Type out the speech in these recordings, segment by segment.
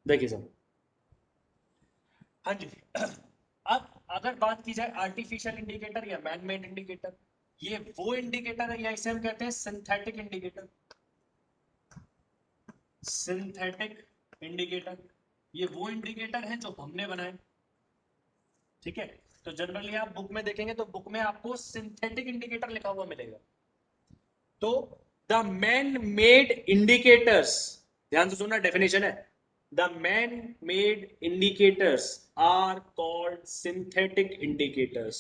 देखिए सर, हाँ जी। अब अगर बात की जाए आर्टिफिशियल इंडिकेटर या मैन मेड इंडिकेटर, ये वो इंडिकेटर है या इसे हम कहते हैं सिंथेटिक इंडिकेटर। सिंथेटिक इंडिकेटर ये वो इंडिकेटर है जो हमने बनाए, ठीक है। तो जनरली आप बुक में देखेंगे तो बुक में आपको सिंथेटिक इंडिकेटर लिखा हुआ मिलेगा। तो द मैन मेड इंडिकेटर्स, ध्यान से सुनना, डेफिनेशन है, the man made indicators are called synthetic indicators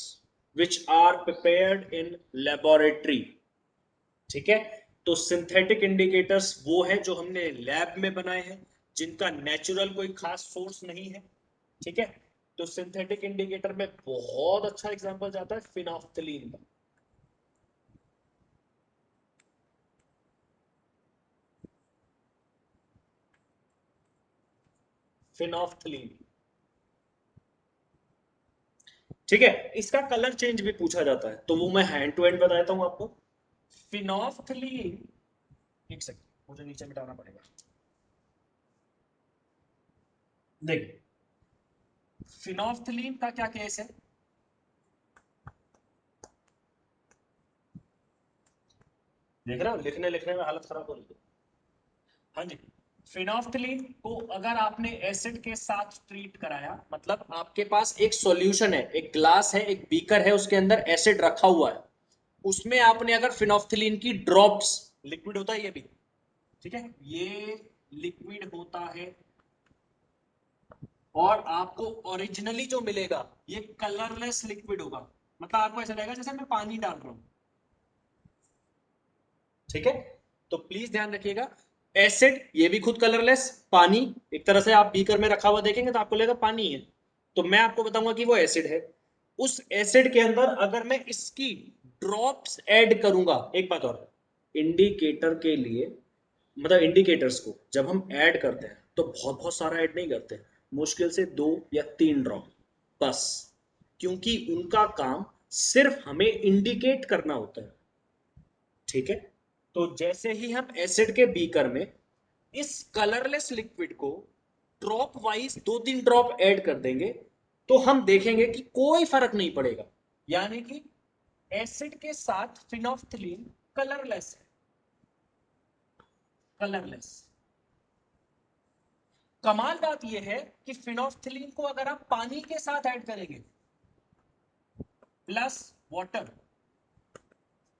which are prepared in laboratory, ठीक है। तो सिंथेटिक इंडिकेटर्स वो है जो हमने लैब में बनाए हैं, जिनका नेचुरल कोई खास सोर्स नहीं है, ठीक है। तो सिंथेटिक इंडिकेटर में बहुत अच्छा एग्जांपल जाता है फिनोफ्थलीन का। फिनोफ्थलीन, ठीक है। इसका कलर चेंज भी पूछा जाता है, तो वो मैं हैंड टू हैंड बताता हूं आपको। फिनोफ्थलीन, एक सेकंड मुझे नीचे मिटाना पड़ेगा। देखिए, फिनोफ्थलीन का क्या केस है, देख रहे हो, लिखने लिखने में हालत खराब हो रही है। हाँ जी, फिनोफ्थलीन को अगर आपने एसिड के साथ ट्रीट कराया, मतलब आपके पास एक सॉल्यूशन है, एक ग्लास है, एक बीकर है, उसके अंदर एसिड रखा हुआ है, उसमें आपने अगर फिनोफ्थलीन की ड्रॉप्स, लिक्विड होता है ये भी, ठीक है, ये लिक्विड होता है, और आपको ओरिजिनली जो मिलेगा ये कलरलेस लिक्विड होगा, मतलब आपको ऐसा लगेगा जैसे मैं पानी डाल रहा हूं, ठीक है। तो प्लीज ध्यान रखिएगा, एसिड ये भी खुद कलरलेस, पानी एक तरह से आप बीकर में रखा हुआ देखेंगे तो आपको लगेगा पानी है, तो मैं आपको बताऊंगा कि वो एसिड है। उस एसिड के अंदर अगर मैं इसकी ड्रॉप्स ऐड करूंगा, एक बात और, इंडिकेटर के लिए, मतलब इंडिकेटर्स को जब हम ऐड करते हैं तो बहुत बहुत सारा ऐड नहीं करते, मुश्किल से 2 या 3 ड्रॉप बस, क्योंकि उनका काम सिर्फ हमें इंडिकेट करना होता है, ठीक है। तो जैसे ही हम एसिड के बीकर में इस कलरलेस लिक्विड को ड्रॉप वाइज 2-3 ड्रॉप ऐड कर देंगे, तो हम देखेंगे कि कोई फर्क नहीं पड़ेगा, यानी कि एसिड के साथ फिनोफ्थलीन कलरलेस है, कलरलेस। कमाल बात यह है कि फिनोफ्थलीन को अगर आप पानी के साथ ऐड करेंगे प्लस वाटर,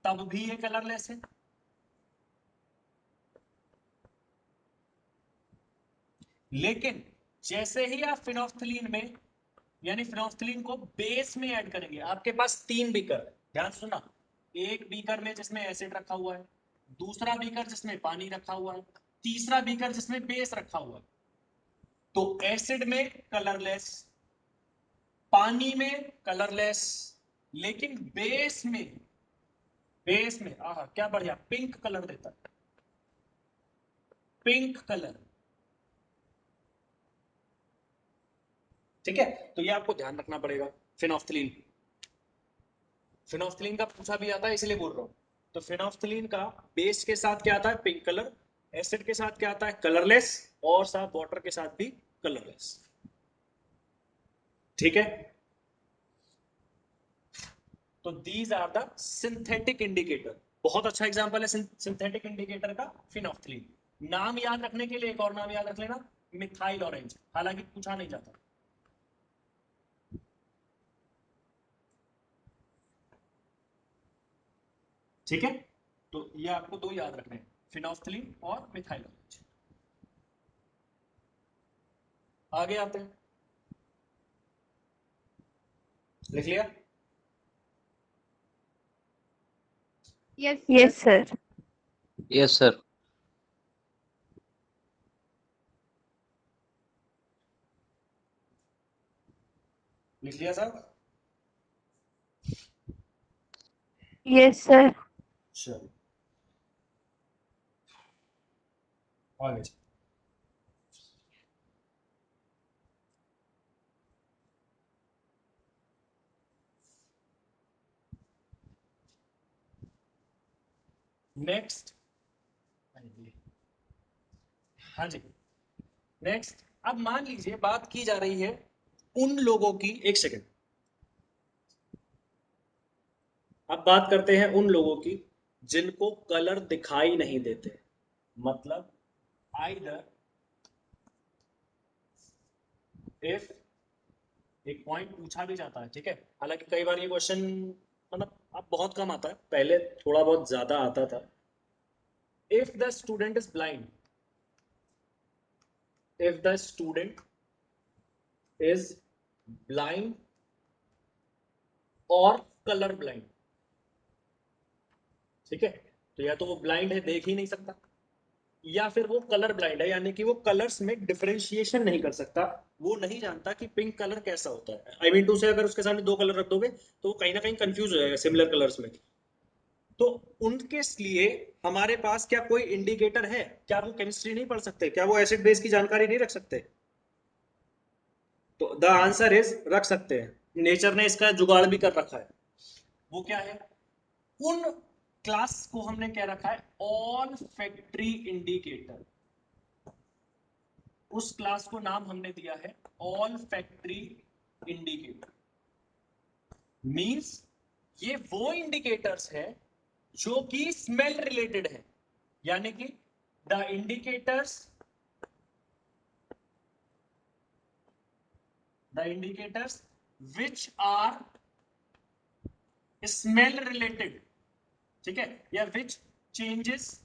तब भी ये कलरलेस है। लेकिन जैसे ही आप फिनोफ्थलीन में, यानी फिनोफ्थलीन को बेस में ऐड करेंगे, आपके पास 3 बीकर, ध्यान सुना, एक बीकर में जिसमें एसिड रखा हुआ है, दूसरा बीकर जिसमें पानी रखा हुआ है, तीसरा बीकर जिसमें बेस रखा हुआ है। तो एसिड में कलरलेस, पानी में कलरलेस, लेकिन बेस में, बेस में आह क्या बढ़िया पिंक कलर देता है, पिंक कलर, ठीक है। तो ये आपको ध्यान रखना पड़ेगा। फिनोफ्थलीन, फिनोफ्थलीन का पूछा भी आता है इसलिए बोल रहा हूं। तो फिनोफ्थलीन का बेस के साथ क्या आता है, पिंक कलर, एसिड के साथ क्या आता है, कलरलेस, और साथ वाटर के साथ भी कलरलेस, ठीक है। तो these are the synthetic indicator, बहुत अच्छा एग्जांपल है सिंथेटिक इंडिकेटर का फिनोफ्थलीन। नाम याद रखने के लिए एक और नाम याद रख लेना, मिथाइल ऑरेंज, हालांकि पूछा नहीं जाता, ठीक है। तो ये आपको 2 याद रखने हैं, फिनोफ्थलीन और मिथाइल ऑरेंज। आगे आते हैं, लिख लिया, yes yes sir. Sir. Yes sir. लिख लिया साहब, यस सर। चलो आगे। नेक्स्ट, हाँ जी, नेक्स्ट अब मान लीजिए बात की जा रही है उन लोगों की, एक सेकंड, अब बात करते हैं उन लोगों की जिनको कलर दिखाई नहीं देते, मतलब आइदर इफ, एक पॉइंट पूछा भी जाता है, ठीक है, हालांकि कई बार ये क्वेश्चन मतलब अब बहुत कम आता है, पहले थोड़ा बहुत ज्यादा आता था। If the student is blind, if the student is blind or color blind, ठीक है, तो या तो वो ब्लाइंड है, देख ही नहीं सकता, या फिर वो कलर ब्लाइंड है, यानी कि वो कलर्स में डिफरेंशिएशन नहीं कर सकता, वो नहीं जानता कि पिंक कलर कैसा होता है। आई मीन टू से अगर उसके सामने दो कलर रख दोगे तो वो कहीं ना कहीं कंफ्यूज हो जाएगा सिमिलर कलर्स में। तो उनके लिए हमारे पास क्या कोई इंडिकेटर है? क्या वो केमिस्ट्री नहीं पढ़ सकते? क्या वो एसिड बेस की जानकारी नहीं रख सकते? तो द आंसर इज रख सकते हैं, नेचर ने इसका जुगाड़ भी कर रखा है। वो क्या है? उन क्लास को हमने क्या रखा है? All factory indicator. उस क्लास को नाम हमने दिया है ऑल फैक्ट्री इंडिकेटर। मींस ये वो इंडिकेटर्स है जो कि स्मेल रिलेटेड है, यानी कि the indicators which are smell related, ठीक है, या विच चेंजेस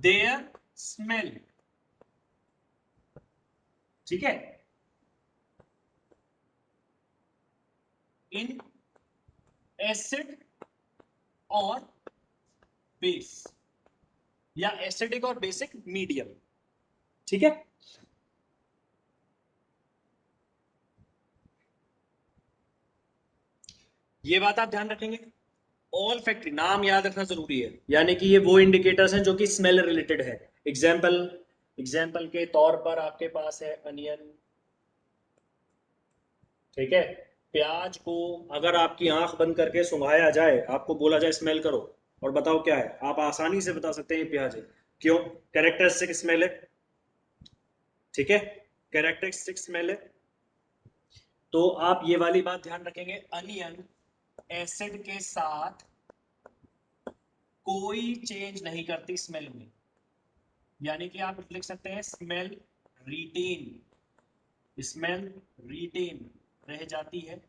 देयर स्मेल, ठीक है, इन एसिड और बेस, या एसिडिक और बेसिक मीडियम, ठीक है। ये बात आप ध्यान रखेंगे। ऑल फैक्ट्री नाम याद रखना जरूरी है, यानी कि ये वो इंडिकेटर्स हैं जो कि स्मेल रिलेटेड है। एग्जाम्पल के तौर पर आपके पास है अनियन, ठीक है, प्याज को अगर आपकी आंख बंद करके सुंघाया जाए, आपको बोला जाए स्मेल करो और बताओ क्या है, आप आसानी से बता सकते हैं ये प्याज है। क्यों? कैरेक्टरिस्टिक स्मेल है, ठीक है, कैरेक्टरिस्टिक स्मेल है। तो आप ये वाली बात ध्यान रखेंगे, अनियन एसिड के साथ कोई चेंज नहीं करती स्मेल में, यानी कि आप लिख सकते हैं स्मेल रिटेन रह जाती है,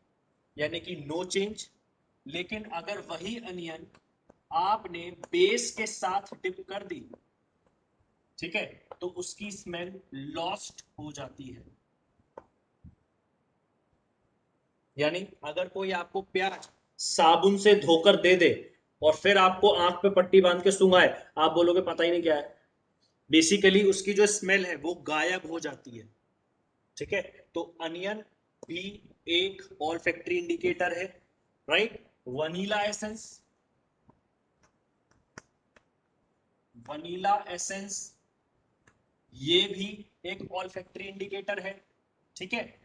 यानी कि नो चेंज। लेकिन अगर वही अनियन आपने बेस के साथ डिप कर दी, ठीक है, तो उसकी स्मेल लॉस्ट हो जाती है। यानी अगर कोई आपको प्याज साबुन से धोकर दे दे और फिर आपको आंख पे पट्टी बांध के सुंघाए, आप बोलोगे पता ही नहीं क्या है, बेसिकली उसकी जो स्मेल है वो गायब हो जाती है, ठीक है। तो अनियन भी एक ऑल फैक्ट्री इंडिकेटर है, राइट। वनीला एसेंस ये भी एक ऑल फैक्ट्री इंडिकेटर है, ठीक है।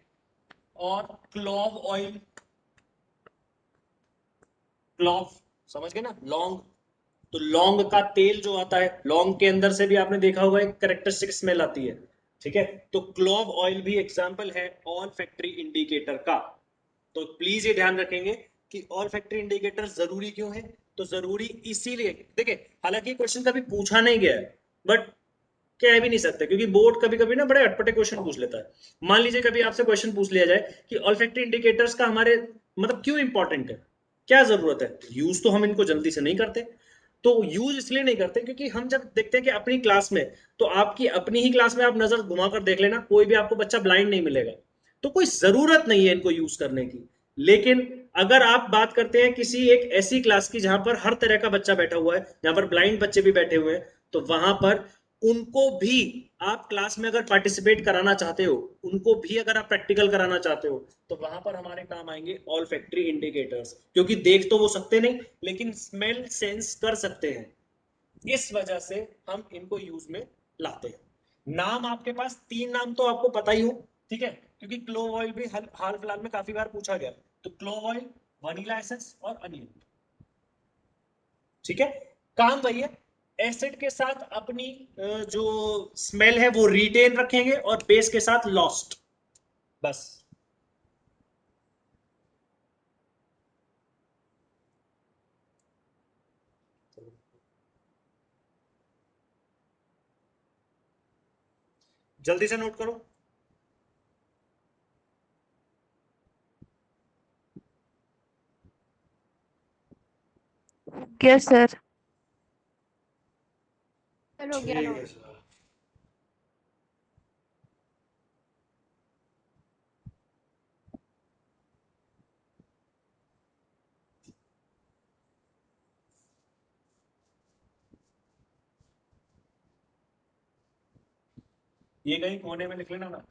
और क्लॉव समझ गए ना, लौंग, तो लौंग का तेल जो आता है, लौंग के अंदर से भी आपने देखा होगा एक कैरेक्टरिस्टिक स्मेल आती है, ठीक है। तो क्लोव ऑयल भी एग्जांपल है ऑल फैक्ट्री इंडिकेटर का। तो प्लीज ये ध्यान रखेंगे कि ऑल फैक्ट्री इंडिकेटर जरूरी क्यों है। तो जरूरी इसीलिए, देखिए हालांकि क्वेश्चन कभी पूछा नहीं गया है, बट कह भी नहीं सकते, क्योंकि बोर्ड कभी कभी ना बड़े अटपटे क्वेश्चन पूछ लेता है। मान लीजिए कभी आपसे क्वेश्चन पूछ लिया जाए कि ऑल फैक्ट्री इंडिकेटर्स का हमारे मतलब क्यों इंपॉर्टेंट है, क्या जरूरत है, यूज तो हम इनको जल्दी से नहीं करते। तो यूज इसलिए नहीं करते क्योंकि हम जब देखते हैं कि अपनी क्लास में, तो आपकी अपनी ही क्लास में आप नजर घुमाकर देख लेना, कोई भी आपको बच्चा ब्लाइंड नहीं मिलेगा, तो कोई जरूरत नहीं है इनको यूज करने की। लेकिन अगर आप बात करते हैं किसी एक ऐसी क्लास की जहां पर हर तरह का बच्चा बैठा हुआ है, जहां पर ब्लाइंड बच्चे भी बैठे हुए हैं, तो वहां पर उनको भी आप क्लास में अगर पार्टिसिपेट कराना चाहते हो, उनको भी अगर आप प्रैक्टिकल कराना चाहते हो, तो वहां पर हमारे काम आएंगे ऑल फैक्ट्री इंडिकेटर्स, क्योंकि देख तो वो सकते नहीं लेकिन स्मेल सेंस कर सकते हैं, इस वजह से हम इनको यूज में लाते हैं। नाम आपके पास तीन नाम तो आपको पता ही हो, ठीक है, क्योंकि क्लोव ऑयल भी हाल फिलहाल में काफी बार पूछा गया। तो क्लोव ऑयल, वनीला एसेंस और अनियन, ठीक है, काम वही है। एसिड के साथ अपनी जो स्मेल है वो रिटेन रखेंगे और बेस के साथ लॉस्ट, बस। जल्दी से नोट करो। Yes sir. सर हो गया ठीक नोट। है सर। ये कहीं कोने में लिख लेना ना,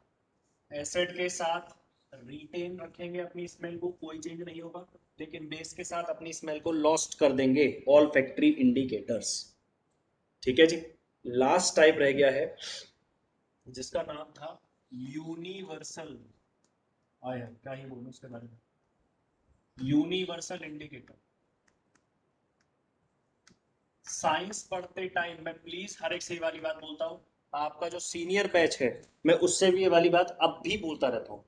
एसिड के साथ रिटेन रखेंगे अपनी स्मेल को, कोई चेंज नहीं होगा, लेकिन बेस के साथ अपनी स्मेल को लॉस्ट कर देंगे, ऑल फैक्ट्री इंडिकेटर्स। ठीक है जी। लास्ट टाइप रह गया है जिसका नाम था यूनिवर्सल। आया क्या ही बोलूं उसके बारे में, यूनिवर्सल इंडिकेटर। साइंस पढ़ते टाइम मैं प्लीज हर एक से वाली बात बोलता हूँ, आपका जो सीनियर बैच है मैं उससे भी ये वाली बात अब भी बोलता रहता हूँ।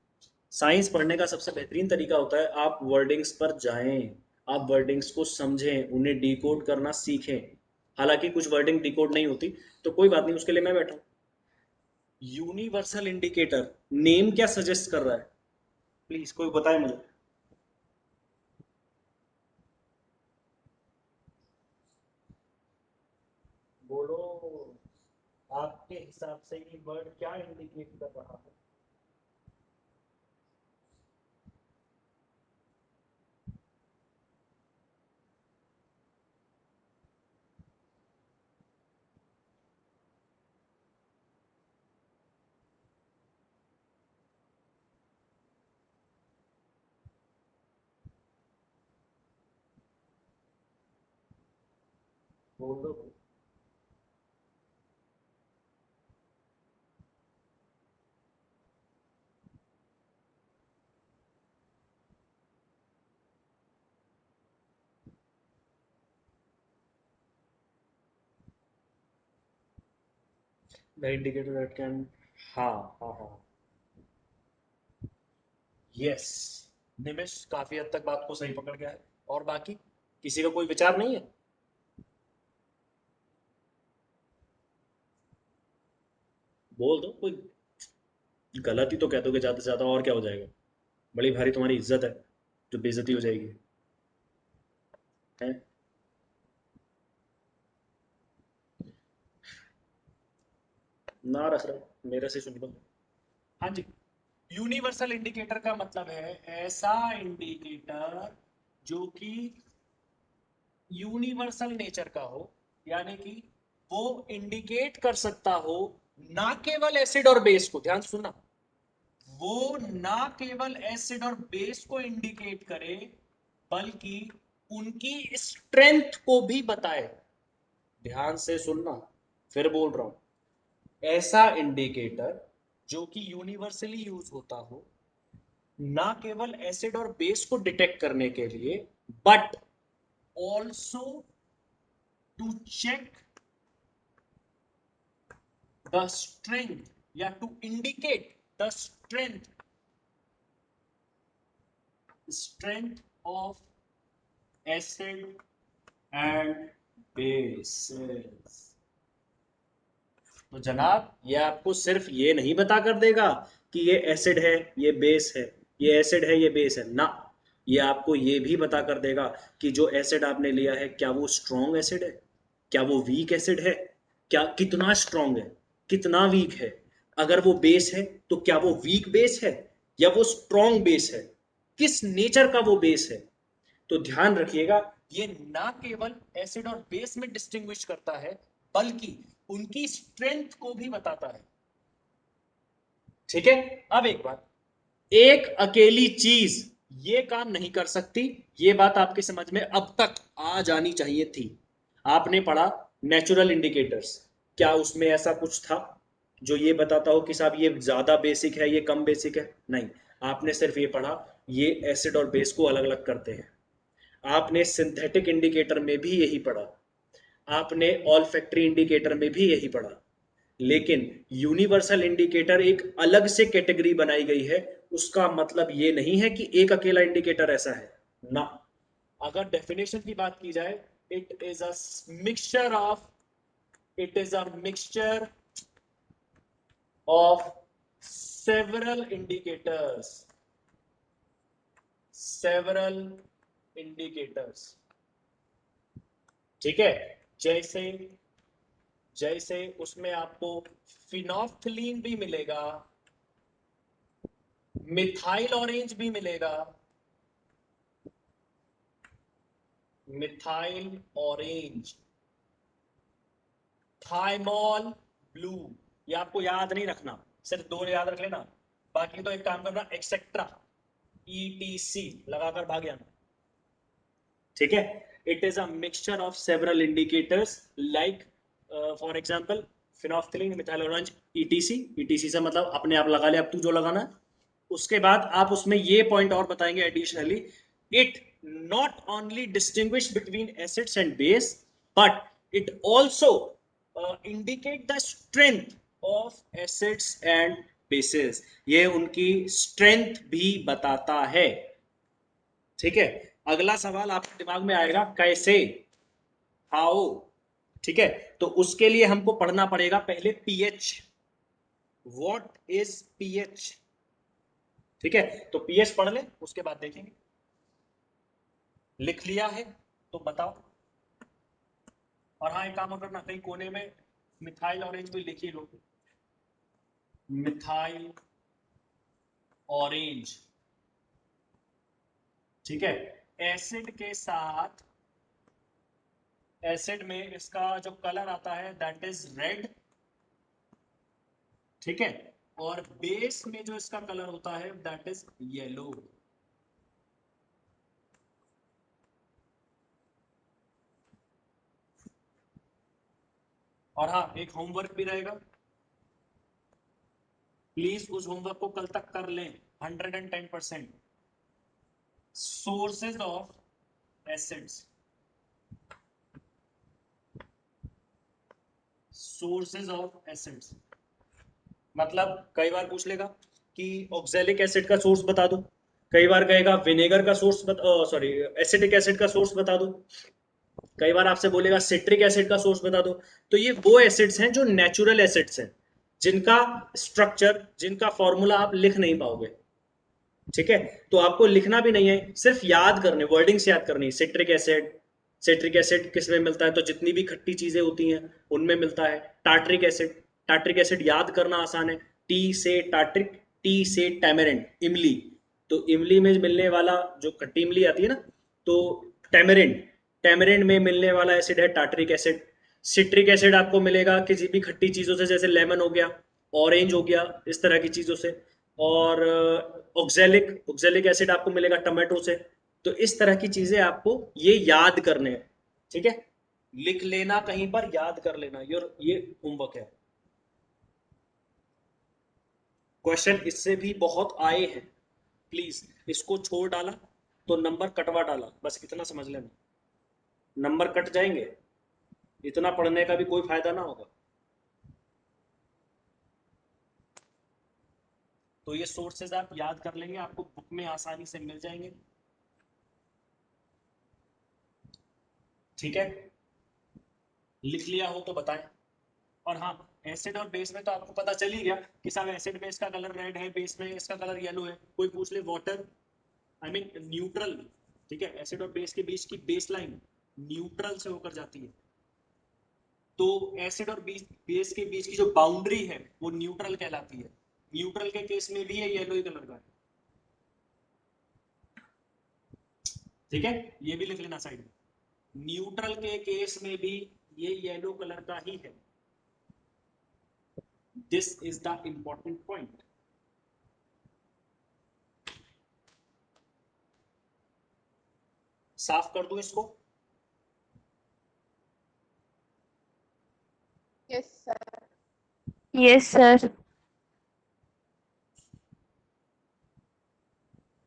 साइंस पढ़ने का सबसे बेहतरीन तरीका होता है आप वर्डिंग्स पर जाएं, आप वर्डिंग्स को समझें, उन्हें डिकोड करना सीखें। हालांकि कुछ वर्डिंग डिकोड नहीं होती, तो कोई बात नहीं, उसके लिए मैं बैठा हूं। यूनिवर्सल इंडिकेटर नेम क्या सजेस्ट कर रहा है, प्लीज कोई बताए मुझे। बोलो, आपके हिसाब से ये वर्ड क्या इंडिकेट कर रहा है। बोल दो। द इंडिकेटर दैट कैन, हाँ हाँ हाँ, यस। निमिष काफी हद तक बात को सही पकड़ गया है, और बाकी किसी का कोई विचार नहीं है। बोल दो, कोई गलती तो कह दोगे ज्यादा से ज्यादा, और क्या हो जाएगा। बड़ी भारी तुम्हारी इज्जत है जो बेइज्जती हो जाएगी, है। ना रख रहे मेरे से सुन लो। हाँ जी। यूनिवर्सल इंडिकेटर का मतलब है ऐसा इंडिकेटर जो कि यूनिवर्सल नेचर का हो, यानी कि वो इंडिकेट कर सकता हो ना केवल एसिड और बेस को, ध्यान से सुनना, वो ना केवल एसिड और बेस को इंडिकेट करे बल्कि उनकी स्ट्रेंथ को भी बताए। ध्यान से सुनना, फिर बोल रहा हूं, ऐसा इंडिकेटर जो कि यूनिवर्सली यूज होता हो, ना केवल एसिड और बेस को डिटेक्ट करने के लिए, but also to check the strength, या to indicate the strength of acid and basis. तो जनाब ये आपको सिर्फ ये नहीं बता कर देगा कि ये एसिड है ये बेस है, ये एसिड है ये बेस है ना, ये आपको ये भी बता कर देगा कि जो एसिड आपने लिया है क्या वो स्ट्रॉन्ग एसिड है, क्या वो वीक एसिड है, क्या कितना स्ट्रॉन्ग है, कितना वीक है। अगर वो बेस है तो क्या वो वीक बेस है या वो स्ट्रॉन्ग बेस है, किस नेचर का वो बेस है। तो ध्यान रखिएगा, ये ना केवल एसिड और बेस में डिस्टिंग्विश करता है बल्कि उनकी स्ट्रेंथ को भी बताता है। ठीक है। अब एक बात, एक अकेली चीज ये काम नहीं कर सकती, ये बात आपके समझ में अब तक आ जानी चाहिए थी। आपने पढ़ा नेचुरल इंडिकेटर्स, क्या उसमें ऐसा कुछ था जो ये बताता हो कि साहब ये ज्यादा बेसिक है ये कम बेसिक है, नहीं। आपने सिर्फ ये पढ़ा ये एसिड और बेस को अलग अलग करते हैं। आपने सिंथेटिक इंडिकेटर में भी यही पढ़ा, आपने ऑल फैक्ट्री इंडिकेटर में भी यही पढ़ा, लेकिन यूनिवर्सल इंडिकेटर एक अलग से कैटेगरी बनाई गई है। उसका मतलब ये नहीं है कि एक अकेला इंडिकेटर ऐसा है ना। अगर डेफिनेशन की बात की जाए, it is a mixture of it is a mixture of several indicators, several indicators. ठीक है, जैसे जैसे उसमें आपको फिनोफ्थलीन भी मिलेगा, मिथाइल ऑरेंज भी मिलेगा, मिथाइल ऑरेंज, थाइमोल ब्लू। ये आपको याद नहीं रखना, सिर्फ दो याद रख लेना, बाकी तो एक काम करना, एक्सेट्रा ETC लगाकर भाग जाना। ठीक है, it is a mixture of several indicators like for example phenolphthalein, methyl orange, ETC से मतलब अपने आप लगा ले, अब तू जो लगाना है। उसके बाद आप उसमें ये पॉइंट और बताएंगे additionally, it not only distinguish between acids and base, but it also indicate the strength of acids and bases. ये उनकी स्ट्रेंथ भी बताता है। ठीक है, अगला सवाल आपके दिमाग में आएगा, कैसे, हाउ। ठीक है, तो उसके लिए हमको पढ़ना पड़ेगा पहले पीएच। What is pH? ठीक है, तो पीएच पढ़ ले, उसके बाद देखेंगे। लिख लिया है तो बताओ। और हाँ, एक काम और करना, कहीं कोने में मिथाइल ऑरेंज भी लिख ही लो, मिथाइल ऑरेंज। ठीक है, एसिड के साथ, एसिड में इसका जो कलर आता है दैट इज रेड। ठीक है, और बेस में जो इसका कलर होता है दैट इज येलो। और हाँ, एक होमवर्क भी रहेगा, प्लीज उस होमवर्क को कल तक कर लें, 110%। Sources of acids, sources of acids मतलब कई बार पूछ लेगा कि ऑक्सैलिक एसिड का सोर्स बता दो, कई बार कहेगा विनेगर का सोर्स सॉरी एसिटिक एसिड का सोर्स बता दो, कई बार आपसे बोलेगा सिट्रिक एसिड का सोर्स बता दो। तो ये वो एसिड्स हैं जो नेचुरल एसिड्स हैं, जिनका स्ट्रक्चर, जिनका फॉर्मूला आप लिख नहीं पाओगे। ठीक है, तो आपको लिखना भी नहीं है, सिर्फ याद करने, वर्डिंग्स याद करनी। सिट्रिक एसिड, सिट्रिक एसिड किस में मिलता है, तो जितनी भी खट्टी चीजें होती हैं उनमें मिलता है। टार्ट्रिक एसिड, टार्ट्रिक एसिड याद करना आसान है, टी से टार्ट्रिक, टी से टैमरिंड, इमली। तो इमली में मिलने वाला जो खट्टी इमली आती है ना, तो टैमरिंड, टैमरिंड में मिलने वाला एसिड है टार्ट्रिक एसिड। सिट्रिक एसिड आपको मिलेगा किसी भी खट्टी चीजों से, जैसे लेमन हो गया, ऑरेंज हो गया, इस तरह की चीजों से। और ऑक्सैलिक, ऑक्सैलिक एसिड आपको मिलेगा टमाटो से। तो इस तरह की चीजें आपको ये याद करने हैं। ठीक है, लिख लेना कहीं पर, याद कर लेना, ये होमवर्क है। क्वेश्चन इससे भी बहुत आए हैं, प्लीज इसको छोड़ डाला तो नंबर कटवा डाला, बस इतना समझ लेना, नंबर कट जाएंगे, इतना पढ़ने का भी कोई फायदा ना होगा। तो ये सोर्सेज आप याद कर लेंगे, आपको बुक में आसानी से मिल जाएंगे। ठीक है, लिख लिया हो तो बताएं। और हाँ, एसिड और बेस में तो आपको पता चल ही गया कि साहब एसिड में इसका कलर रेड है, बेस में इसका कलर येलो है। कोई पूछ ले वाटर, आई मीन न्यूट्रल। ठीक है, एसिड और बेस के बीच की बेस लाइन न्यूट्रल से होकर जाती है, तो एसिड और बेस के बीच की जो बाउंड्री है वो न्यूट्रल कहलाती है। न्यूट्रल के केस में भी ये येलो ही कलर का है। ठीक है, ये भी लिख लेना साइड में, न्यूट्रल के केस में भी ये येलो कलर का ही है। This is the important point. साफ कर दूं इसको? Yes, sir. Yes, sir.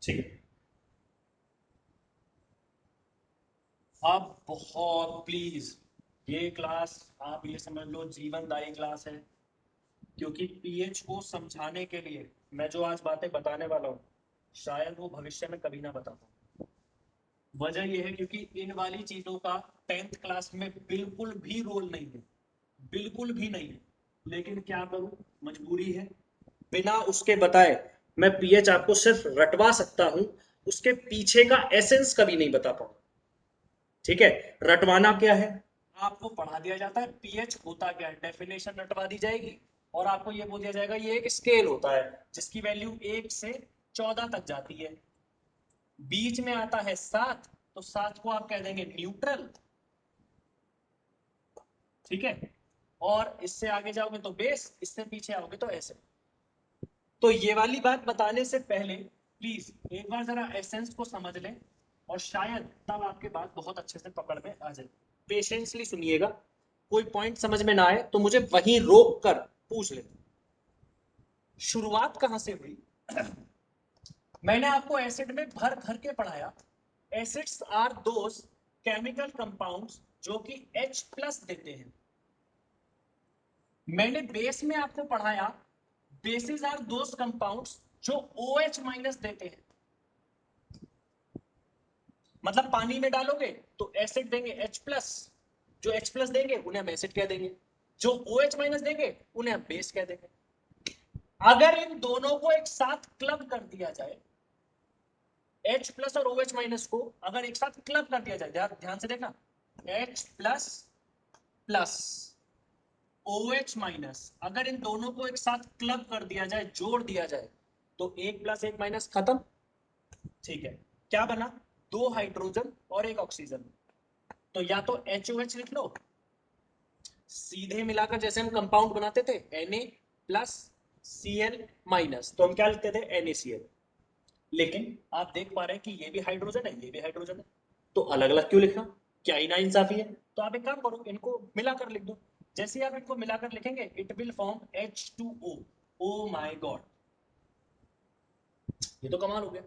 ठीक है, अब बहुत प्लीज ये क्लास आप ये समझ लो जीवनदायी क्लास है, क्योंकि पीएच को समझाने के लिए मैं जो आज बातें बताने वाला हूँ शायद वो भविष्य में कभी ना बता पाऊँ। वजह यह है क्योंकि इन वाली चीजों का 10th क्लास में बिल्कुल भी रोल नहीं है, बिल्कुल भी नहीं है। लेकिन क्या करूं, मजबूरी है। बिना उसके बताए मैं पीएच आपको सिर्फ रटवा सकता हूं, उसके पीछे का एसेंस कभी नहीं बता पाऊं। ठीक है, रटवाना क्या है, आपको पढ़ा दिया जाता है पीएच होता क्या है, डेफिनेशन रटवा दी जाएगी और आपको ये बोल दिया जाएगा ये एक स्केल होता है जिसकी वैल्यू 1 से 14 तक जाती है, बीच में आता है 7, तो 7 को आप कह देंगे न्यूट्रल। ठीक है, और इससे आगे जाओगे तो बेस, इससे पीछे आओगे तो ऐसे। तो ये वाली बात बताने से पहले प्लीज एक बार जरा एसेंस को समझ लें और शायद तब आपके बात बहुत अच्छे से पकड़ में आ जाए। पेशेंसली सुनिएगा, कोई पॉइंट समझ में ना आए तो मुझे वहीं रोक कर पूछ ले। शुरुआत कहां से हुई? मैंने आपको एसिड में भर भर के पढ़ाया, acids are those chemical compounds जो कि H प्लस देते हैं। मैंने बेस में आपको पढ़ाया बेसिस आर दोस कंपाउंड्स जो OH माइनस देते हैं। मतलब पानी में डालोगे तो एसिड देंगे H प्लस, जो H प्लस देंगे उन्हें हम एसिड कह देंगे, जो OH माइनस देंगे उन्हें हम बेस कह देंगे। अगर इन दोनों को एक साथ क्लब कर दिया जाए, H प्लस और OH माइनस को अगर एक साथ क्लब कर दिया जाए, ध्यान से देखना, H plus plus OH minus, अगर इन दोनों को एक साथ क्लब कर दिया जाए, जोड़ दिया जाए, तो 1 प्लस 1 माइनस खत्म। ठीक है, क्या बना, 2 हाइड्रोजन और 1 ऑक्सीजन। तो या तो HOH लिख लो, सीधे मिलाकर जैसे हम कंपाउंड बनाते थे Na प्लस Cl माइनस, तो हम क्या लिखते थे NaCl। लेकिन आप देख पा रहे हैं कि ये भी हाइड्रोजन है, ये भी हाइड्रोजन है, तो अलग अलग क्यों लिखना, क्या ही नाइंसाफी है। तो आप एक काम करो, इनको मिलाकर लिख दो। जैसे आप इनको मिलाकर लिखेंगे it will form H2O। Oh my God, ये तो कमाल हो गया।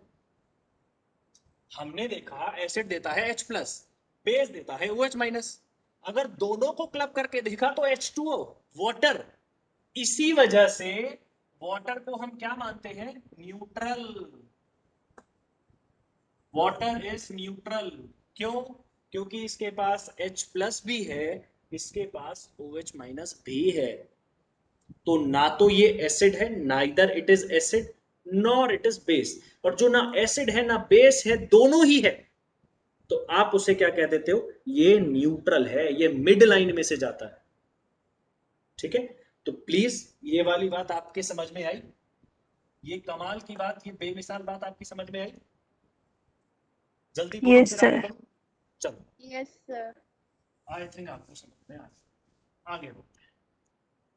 हमने देखा एसिड देता है H प्लस, बेस देता है OH माइनस, अगर दोनों को क्लब करके देखा तो H2O, वाटर। इसी वजह से वाटर को हम क्या मानते हैं, न्यूट्रल। वाटर इज न्यूट्रल, क्यों? क्योंकि इसके पास H प्लस भी है, इसके पास OH माइनस भी है। तो ना तो ये एसिड है, neither it is acid nor it is base. और जो ना एसिड है ना बेस है, दोनों ही है, तो आप उसे क्या कह देते हो, ये न्यूट्रल है, ये मिड लाइन में से जाता है। ठीक है, तो प्लीज ये वाली बात आपके समझ में आई, ये कमाल की बात, ये बेमिसाल बात आपकी समझ में आई? जल्दी बोलो Yes, फिर आगे sir. बढ़ो। चलो, Yes, sir. आई थिंक आपको समझ में आगे बढ़ो।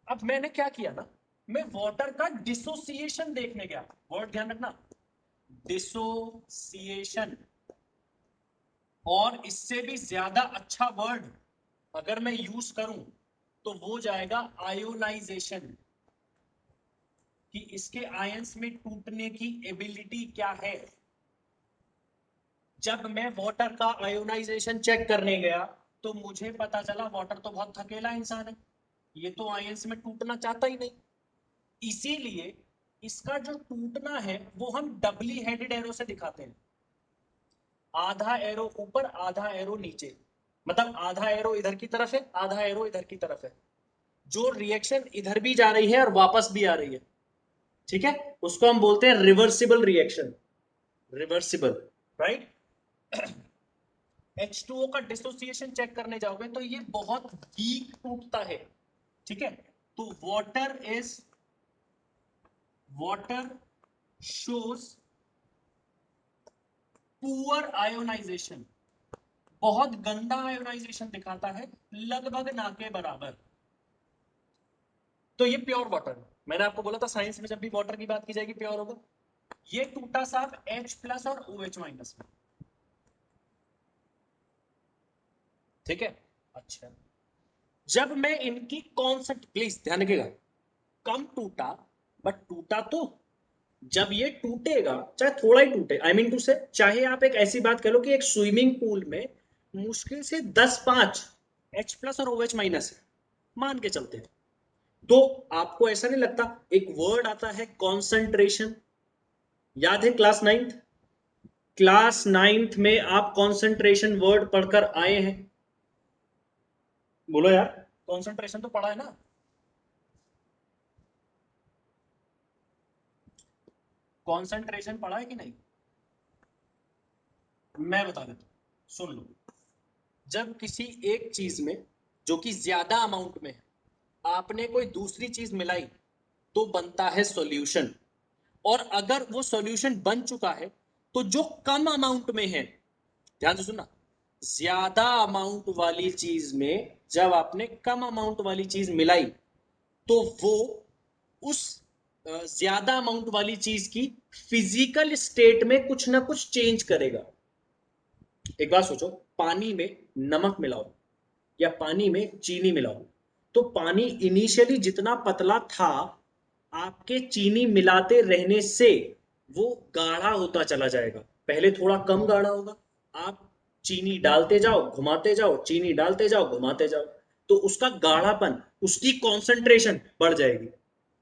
अब मैंने क्या किया ना, मैं वाटर का डिसोसिएशन देखने गया। वर्ड ध्यान रखना, डिसोसिएशन। और इससे भी ज्यादा अच्छा वर्ड अगर मैं यूज करूं तो वो जाएगा आयोनाइजेशन, कि इसके आयंस में टूटने की एबिलिटी क्या है। जब मैं वाटर का आयोनाइजेशन चेक करने गया तो मुझे पता चला वाटर तो बहुत थकेला इंसान है, ये तो आयंस में टूटना चाहता ही नहीं। इसीलिए इसका जो टूटना है वो हम डबली हेडेड एरो से दिखाते हैं, आधा एरो ऊपर आधा एरो नीचे, मतलब आधा एरो इधर की तरफ है आधा एरो इधर की तरफ है, जो रिएक्शन इधर भी जा रही है और वापस भी आ रही है। ठीक है, उसको हम बोलते हैं reversible reaction, reversible, right. H2O का डिसोसिएशन चेक करने जाओगे तो ये बहुत वीक टूटता है। ठीक है, तो वाटर शोज पुअर आयोनाइजेशन, बहुत गंदा आयोनाइजेशन दिखाता है, लगभग ना के बराबर। तो ये प्योर वाटर, मैंने आपको बोला था साइंस में जब भी वाटर की बात की जाएगी प्योर होगा। ये टूटा साफ H प्लस और OH माइनस में। ठीक है, अच्छा, जब मैं इनकी कॉन्सेप्ट, प्लीज ध्यान रखिएगा, कम टूटा बट टूटा तो। जब ये टूटेगा चाहे थोड़ा ही टूटे, आई मीन टू से, चाहे आप एक ऐसी बात कह लो कि एक स्विमिंग पूल में मुश्किल से 10-5 H प्लस और OH माइनस है, मान के चलते हैं। तो आपको ऐसा नहीं लगता एक वर्ड आता है कॉन्सेंट्रेशन, याद है क्लास नाइन्थ में आप कॉन्सेंट्रेशन वर्ड पढ़कर आए हैं? बोलो यार, कॉन्सेंट्रेशन तो पढ़ा है ना? कॉन्सेंट्रेशन पढ़ा है कि नहीं? मैं बता देता हूं, सुन लो। जब किसी एक चीज में जो कि ज्यादा अमाउंट में है आपने कोई दूसरी चीज मिलाई तो बनता है सॉल्यूशन, और अगर वो सॉल्यूशन बन चुका है तो जो कम अमाउंट में है, ध्यान से सुनना, ज्यादा अमाउंट वाली चीज में जब आपने कम अमाउंट वाली चीज मिलाई तो वो उस ज्यादा अमाउंट वाली चीज की फिजिकल स्टेट में कुछ ना कुछ चेंज करेगा। एक बात सोचो, पानी में नमक मिलाओ या पानी में चीनी मिलाओ, तो पानी इनिशियली जितना पतला था आपके चीनी मिलाते रहने से वो गाढ़ा होता चला जाएगा। पहले थोड़ा कम गाढ़ा होगा, आप चीनी डालते जाओ घुमाते जाओ, चीनी डालते जाओ घुमाते जाओ, तो उसका गाढ़ापन, उसकी कॉन्सेंट्रेशन बढ़ जाएगी।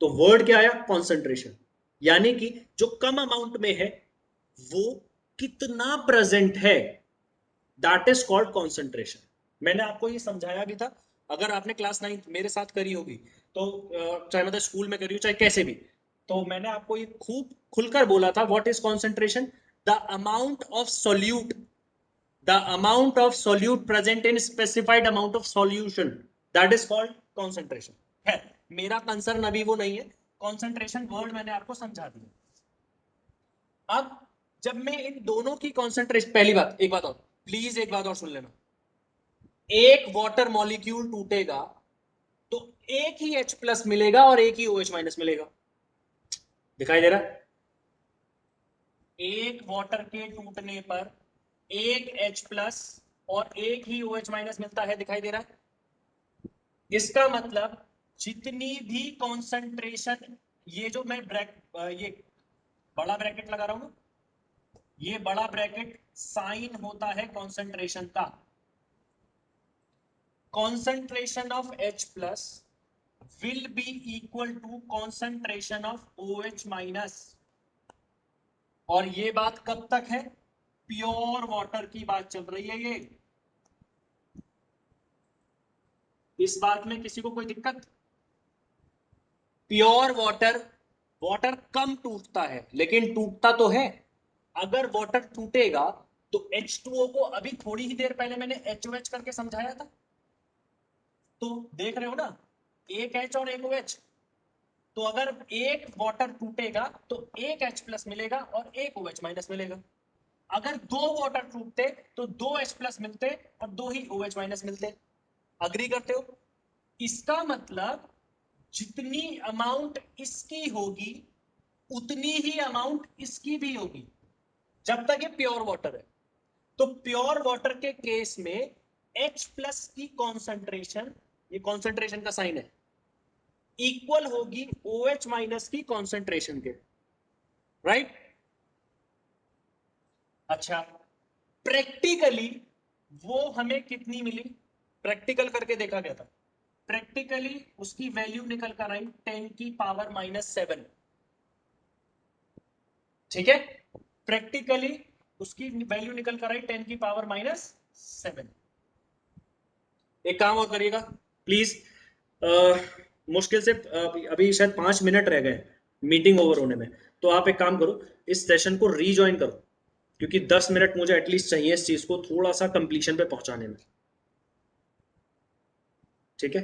तो वर्ड क्या आया? कॉन्सेंट्रेशन। यानी कि जो कम अमाउंट में है वो कितना प्रेजेंट है, दैट इज कॉल्ड कॉन्सेंट्रेशन। मैंने आपको ये समझाया भी था, अगर आपने क्लास 9 मेरे साथ करी होगी तो चाहे मतलब स्कूल में करी हो चाहे कैसे भी, तो मैंने आपको ये खूब खुलकर बोला था what is concentration, the amount of solute, the amount of solute present in specified amount of solution, that is called concentration. है, मेरा कंसर्न अभी वो नहीं है, कॉन्सेंट्रेशन वर्ड मैंने आपको समझा दिया। अब जब मैं इन दोनों की कॉन्सेंट्रेशन, पहली बात, एक बात और प्लीज, एक बात और सुन लेना, एक वाटर मॉलिक्यूल टूटेगा तो एक ही H प्लस मिलेगा और एक ही OH माइनस मिलेगा। दिखाई दे रहा है? एक वाटर के टूटने पर एक H प्लस और एक ही OH माइनस मिलता है, दिखाई दे रहा है? इसका मतलब जितनी भी कॉन्सेंट्रेशन, ये जो मैं ये बड़ा ब्रैकेट लगा रहा हूं ना, ये बड़ा ब्रैकेट साइन होता है कॉन्सेंट्रेशन का। concentration of H plus will be equal to concentration of OH minus। और ये बात कब तक है? प्योर वाटर की बात चल रही है ये। इस बात में किसी को कोई दिक्कत? प्योर वाटर, वाटर कम टूटता है लेकिन टूटता तो है। अगर वाटर टूटेगा तो H2O को अभी थोड़ी ही देर पहले मैंने HOH करके समझाया था, तो देख रहे हो ना, एक H और एक OH। तो अगर एक वाटर टूटेगा तो एक H प्लस मिलेगा और एक OH माइनस मिलेगा। अगर दो वाटर टूटते तो दो H प्लस मिलते और दो ही OH माइनस मिलते। अग्री करते हो? इसका मतलब जितनी अमाउंट इसकी होगी उतनी ही अमाउंट इसकी भी होगी, जब तक ये प्योर वाटर है। तो प्योर वाटर के केस में H प्लस की कॉन्सेंट्रेशन, ये कॉन्सेंट्रेशन का साइन है, इक्वल होगी OH माइनस की कॉन्सेंट्रेशन के, राइट? अच्छा, प्रैक्टिकली वो हमें कितनी मिली? प्रैक्टिकल करके देखा गया था, प्रैक्टिकली उसकी वैल्यू निकल कर आई 10⁻⁻⁷। ठीक है, प्रैक्टिकली उसकी वैल्यू निकल कर आई 10⁻⁻⁷। एक काम और करिएगा प्लीज, मुश्किल से अभी शायद 5 मिनट रह गए मीटिंग ओवर होने में, तो आप एक काम करो, इस सेशन को रीजॉइन करो, क्योंकि 10 मिनट मुझे एटलीस्ट चाहिए इस चीज को थोड़ा सा कंप्लीशन पे पहुंचाने में। ठीक है?